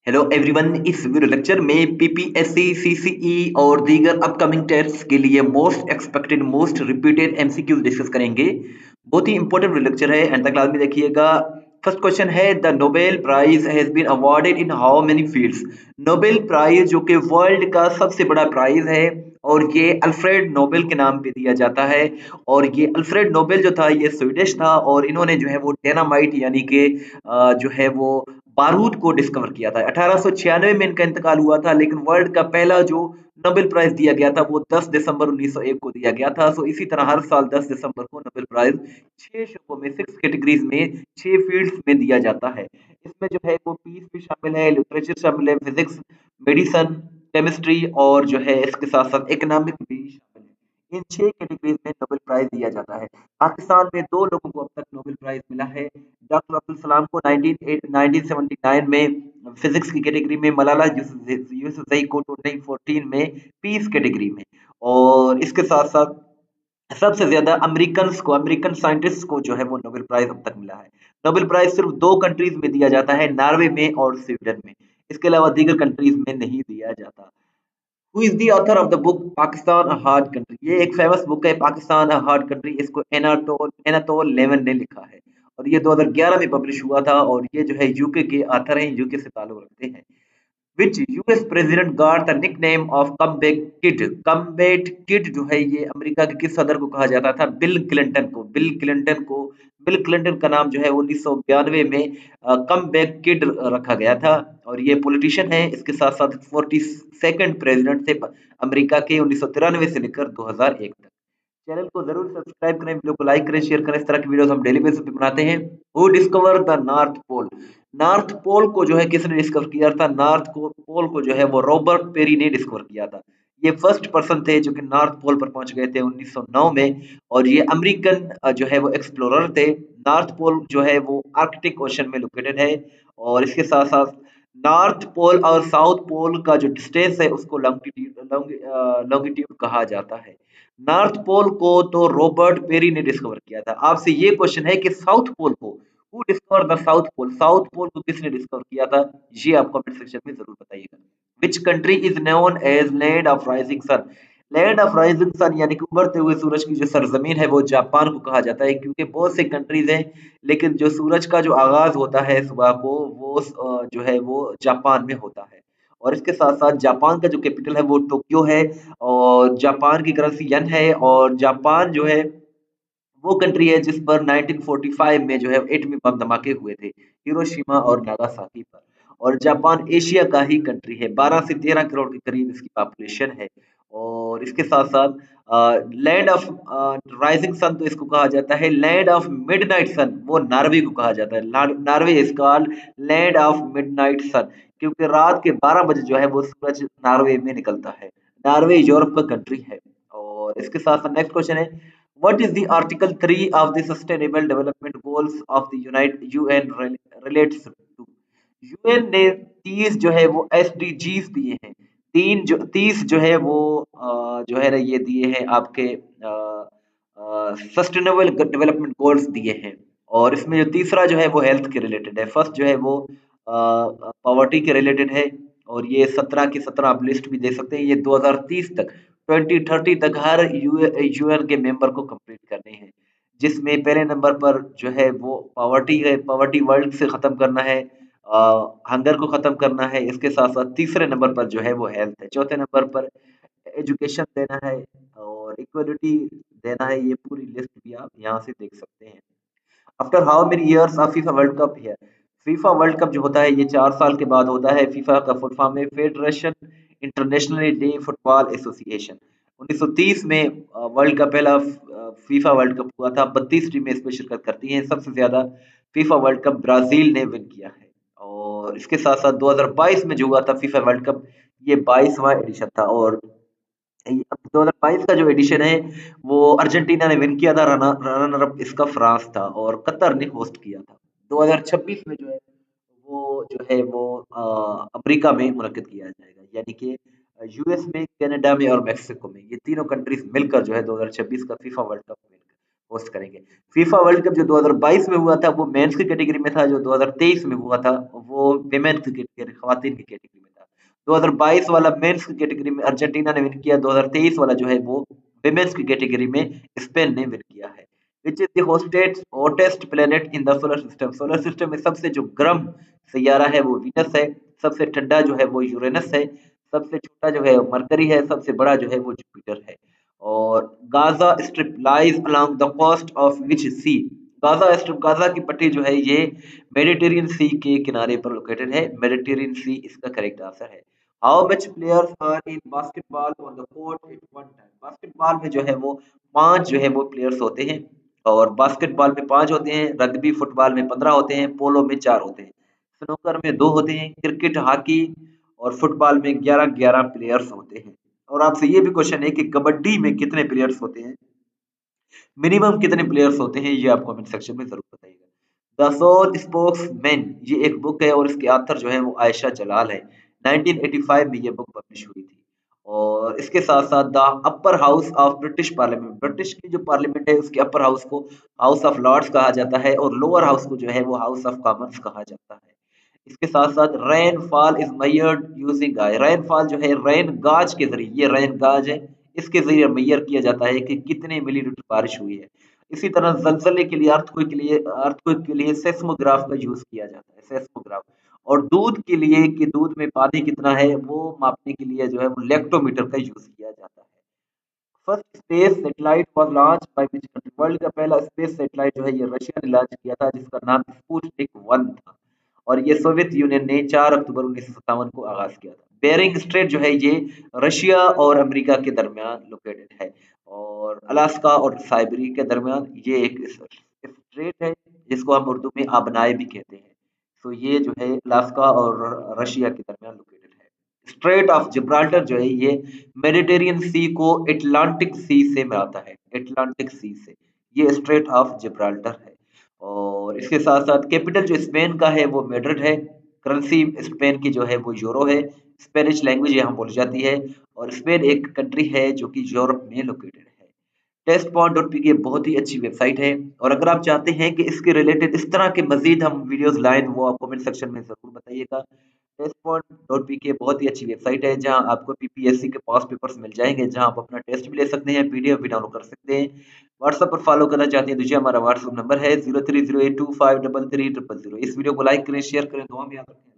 Hello everyone, इस video lecture में PPSC, CCE और दीगर अपकमिंग टेस्ट्स के लिए most expected, most repeated MCQs discuss करेंगे। बहुत ही इंपॉर्टेंट वीडियो लेक्चर है, एंड तक क्लास में देखिएगा। फर्स्ट क्वेश्चन है, the Nobel prize has been awarded in how many fields. Nobel prize जो कि वर्ल्ड का सबसे बड़ा प्राइज है, और ये अल्फ्रेड नोबेल के नाम पे दिया जाता है। और ये अल्फ्रेड नोबेल जो था ये स्वीडिश था, और इन्होंने जो है वो डायनामाइट यानी कि जो है वो बारूद को डिस्कवर किया था। 1896 में इनका इंतकाल हुआ था, लेकिन वर्ल्ड का पहला जो नोबेल प्राइज दिया गया था वो 10 दिसंबर 1901 को दिया गया था। सो इसी तरह हर साल 10 दिसंबर को नोबेल प्राइज 6 शोबों में, 6 कैटेगरीज में, 6 फील्ड्स में दिया जाता है। इसमें जो है वो पीस भी शामिल है, लिटरेचर शामिल है, फिजिक्स, मेडिसन, केमिस्ट्री, और जो है इसके साथ साथ इकोनॉमिक भी शामिल है। इन 6 कैटेगरीज में नोबेल प्राइज दिया जाता है। पाकिस्तान में 2 लोगों को अब तक नोबेल प्राइज मिला है। डॉक्टर अब्दुल कलाम को 1979 में फिजिक्स की कैटेगरी में, मलाला यूसुफजई को 2014 में पीस कैटेगरी में। और इसके साथ साथ सबसे ज्यादा अमेरिकन साइंटिस्ट को जो है वो नोबेल प्राइज अब तक मिला है। नोबेल प्राइज सिर्फ 2 कंट्रीज में दिया जाता है, नॉर्वे में और स्वीडन में। इसके अलावा दीगर कंट्रीज में नहीं दिया जाता। Who is the author of the book Pakistan a hard country. ये एक फेमस बुक है, पाकिस्तान अ हार्ड कंट्री। इसको एनातोल लेवन ने लिखा है, और ये 2011 में पब्लिश हुआ था। और ये जो है यूके के ऑथर हैं, यूके से ताल्लुक रखते हैं। Which US president got the nickname of comeback kid. Comeback kid जो है ये अमेरिका के किस सदर को कहा जाता था? बिल क्लिंटन का नाम जो है 1992 में कमबैक किड रखा गया था। और ये पॉलिटिशियन है। इसके साथ साथ 42nd प्रेसिडेंट थे अमेरिका के, 1993 से लेकर 2001 तक। चैनल को जरूर सब्सक्राइब करें, वीडियो को लाइक करें, शेयर करें। इस तरह की वीडियोस हम डेली बेसिस पे बनाते हैं। Who discover the north pole. North pole को जो है किसने डिस्कवर किया था? पोल को जो है वो रॉबर्ट पेरी ने डिस्कवर किया था। ये फर्स्ट पर्सन थे जो कि नॉर्थ पोल पर पहुंच गए थे 1909 में। और ये अमेरिकन जो है वो एक्सप्लोरर थे। नॉर्थ पोल जो है वो आर्कटिक ओशन में लोकेटेड है। और इसके साथ साथ नॉर्थ पोल और साउथ पोल का जो डिस्टेंस है उसको लॉन्गिट्यूड कहा जाता है। नॉर्थ पोल को तो रॉबर्ट पेरी ने डिस्कवर किया था। आपसे ये क्वेश्चन है कि साउथ पोल को, who discover the south pole, south pole को किसने डिस्कवर किया था? ये आप कमेंट सेक्शन में जरूर बताइएगा। Which country is known as land of rising sun. Land of rising sun यानी कि उभरते हुए सूरज की जो सरजमीन है वो जापान को कहा जाता है, क्योंकि बहुत से कंट्रीज हैं, लेकिन जो सूरज का जो आगाज होता है सुबह को, वो जो है वो जापान में होता है। और इसके साथ साथ जापान का जो कैपिटल है वो टोक्यो है। और जापान की करेंसी यन है। और जापान जो है वो कंट्री है जिस पर 1945 में जो है एटमी बम धमाके हुए थे, हिरोशिमा और नागासाकी पर। और जापान एशिया का ही कंट्री है, 12 से 13 करोड़ के करीब इसकी पॉपुलेशन है। और इसके साथ साथ लैंड ऑफ राइजिंग सन तो इसको कहा जाता है। लैंड ऑफ मिडनाइट सन वो नॉर्वे को कहा जाता है। Norway is called land of midnight sun, क्योंकि रात के 12 बजे जो है वो सूरज नॉर्वे में निकलता है। नॉर्वे यूरोप का कंट्री है। और इसके साथ साथ नेक्स्ट क्वेश्चन है, what is the article 3 of the sustainable development goals of the united UN relates to। UN ने 30 जो है वो एसडीजीज दिए हैं। 30 जो है वो जो है ना ये दिए हैं आपके सस्टेनेबल डेवलपमेंट गोल्स दिए हैं। और इसमें जो तीसरा जो है वो हेल्थ के रिलेटेड है। फर्स्ट जो है वो पॉवर्टी के रिलेटेड है। और ये 17 की 17 आप लिस्ट भी दे सकते हैं। ये 2030 तक, 2030 तक हर यूएन के मेंबर को कंप्लीट करने हैं। जिसमें पहले नंबर पर जो है वो पॉवर्टी है, पॉवर्टी वर्ल्ड से खत्म करना है, हंगर को खत्म करना है। इसके साथ साथ तीसरे नंबर पर जो है वो हेल्थ है। चौथे नंबर पर एजुकेशन देना है, और इक्वलिटी देना है। ये पूरी लिस्ट भी आप यहाँ से देख सकते हैं। After how many years of FIFA world cup है। फीफा वर्ल्ड कप जो होता है ये 4 साल के बाद होता है। फीफा का फुल फॉर्म है federation international day football association. 1930 में वर्ल्ड का पहला फीफा वर्ल्ड कप हुआ था। 32 टीमें इसमें शिरकत करती हैं। सबसे ज्यादा फीफा वर्ल्ड कप ब्राजील ने विन किया है। और इसके साथ साथ 2022 में जो हुआ था फीफा वर्ल्ड कप, ये 22वां एडिशन था। और 2022 का जो एडिशन है वो अर्जेंटीना ने विन किया था। रनर अप इसका फ्रांस था, और कतर ने होस्ट किया था। 2026 में जो है वो अमेरिका में मुनक्किद किया जाएगा, यानी कि यूएस में, कनाडा में और मेक्सिको में। ये तीनों कंट्रीज मिलकर जो है 2026 का फीफा वर्ल्ड कप होस्ट करेंगे। फीफा वर्ल्ड कप जो 2022 में हुआ था वो मेंस की कैटेगरी में था, जो 2023 में हुआ था वो विमेन की कैटेगरी, खवातीन की कैटेगरी में था। 2022 वाला मेंस की कैटेगरी में अर्जेंटीना ने विन किया, 2023 वाला जो है वो विमेन्स की कैटेगरी में स्पेन ने विन किया है। Which is the hottest planet in the solar system. Solar system में सबसे जो गर्म सैयारा है वो वीनस है, सबसे ठंडा जो है वो यूरेनस है, सबसे छोटा जो है मरकरी है, सबसे बड़ा जो है वो जुपिटर है। और Gaza strip lies along the coast of which sea. Gaza strip, Gaza की पट्टी जो है ये मेडिटेरियन सी के किनारे पर लोकेटेड है। मेडिटेरियन सी इसका करेक्ट आंसर है। How much players are in basketball on the court at one time. Basketball में जो है वो 5 जो है वो प्लेयर्स होते हैं, और बास्केटबॉल में 5 होते हैं, रग्बी फुटबॉल में 15 होते हैं, पोलो में 4 होते हैं, स्नूकर में 2 होते हैं, क्रिकेट हॉकी और फुटबॉल में 11-11 प्लेयर्स होते हैं। और आपसे ये भी क्वेश्चन है कि कबड्डी में कितने प्लेयर्स होते हैं, मिनिमम कितने प्लेयर्स होते हैं, ये आप कमेंट सेक्शन में जरूर बताइएगा। द सोल स्पोक्समैन ये एक बुक है और इसके ऑथर जो है वो आयशा जलाल है। 1985 में ये बुक पब्लिश हुई थी। और इसके साथ साथ the upper house of British parliament, British की जो पार्लियामेंट है उसके अपर हाउस को हाउस ऑफ लॉर्ड्स कहा जाता है, और लोअर हाउस को जो है वो हाउस ऑफ कॉमन्स कहा जाता है। इसके साथ साथ rain fall is measured using I. Rain fall जो है रेन गाज के जरिए, ये रेन गाज है, इसके जरिए मेजर किया जाता है कि कितने मिलीमीटर बारिश हुई है। इसी तरह जलजले के लिए, अर्थक्वेक के लिए सेस्मोग्राफ का यूज किया जाता है, सेस्मोग्राफ। और दूध के लिए कि दूध में पानी कितना है वो मापने के लिए जो है वो लेक्टोमीटर का यूज किया जाता है। First space satellite was launch by which country. World का पहला स्पेस सैटेलाइट जो है ये रशिया ने लॉन्च किया था, जिसका नाम स्पुतनिक 1 था। और ये सोवियत यूनियन ने 4 अक्टूबर 1957 को आगाज किया था। बेरिंग स्ट्रेट जो है ये रशिया और अमेरिका के दरमियान लोकेटेड है, और अलास्का और साइबेरिया के दरमियान ये एक स्ट्रेट है, जिसको हम उर्दू में आबनाए भी कहते हैं। तो ये जो है अलास्का और रशिया के दरमियान लोकेटेड है। स्ट्रेट ऑफ जिब्राल्टर जो है ये मेडिटेरियन सी को एटलांटिक सी से मिलाता है, एटलांटिक सी से। ये स्ट्रेट ऑफ जिब्राल्टर है। और इसके साथ साथ कैपिटल जो स्पेन का है वो मैड्रिड है। करेंसी स्पेन की जो है वो यूरो है। स्पेनिश लैंग्वेज यहाँ बोली जाती है। और स्पेन एक कंट्री है जो कि यूरोप में लोकेटेड है। टेस्ट पॉइंट डॉट पी की बहुत ही अच्छी वेबसाइट है, और अगर आप चाहते हैं कि इसके रिलेटेड इस तरह के मजीद हम वीडियोस लाएं, वो आप कमेंट सेक्शन में जरूर बताइएगा। टेस्ट पॉइंट डॉट पी की बहुत ही अच्छी वेबसाइट है, जहां आपको पीपीएससी के पास पेपर्स मिल जाएंगे, जहां आप अपना टेस्ट भी ले सकते हैं, पीडीएफ भी डाउनलोड कर सकते हैं। व्हाट्सएप पर फॉलो करना चाहते हैं तो जी हमारा व्हाट्सएप नंबर है 0308253300। इस वीडियो को लाइक करें, शेयर करें, दुआ में याद रखें।